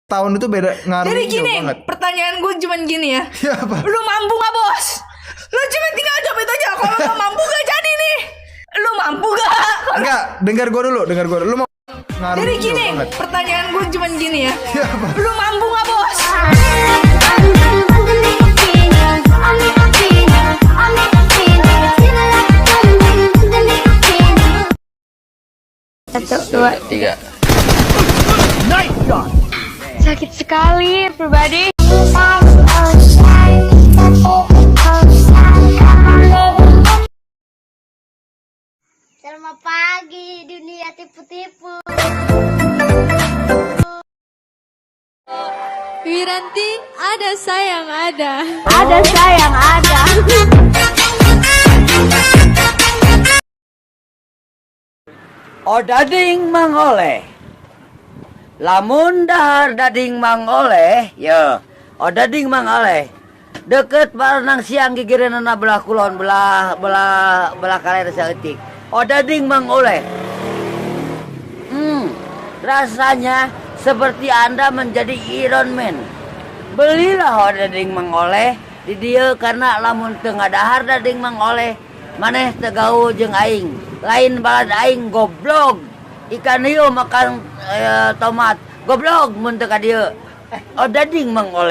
tahun itu beda ngaruh. Jadi gini, pertanyaan gue cuman gini ya. Ya, apa? Lu mampu gak bos? Lu cuma tinggal jawab itu aja. Kalau lu mampu gak jadi nih. Lu mampu gak? Enggak, dengar gue dulu. Lu mau ngaruh. Jadi gini, pertanyaan gue cuman gini ya. Ya, apa? Lu mampu gak bos? Satu, dua, tiga. sakit sekali, everybody. Selamat pagi dunia tipu-tipu. Wiranti, ada sayang ada. Ada sayang ada. Dading mangoleh. Lamun dahar dading mangoleh, ya. Dading mangoleh. Deket barenang siang gigireunana belah kulon belah kaler saeutik. Dading mangoleh. Rasanya seperti Anda menjadi Iron Man. Belilah dading mangoleh di dieu karena lamun teu ngadahar dading mangoleh maneh teu gaul jeung aing. Lain balad aing goblok. Ikan hiu makan tomat. Goblok mun teu ka dieu. Dading mangoleh.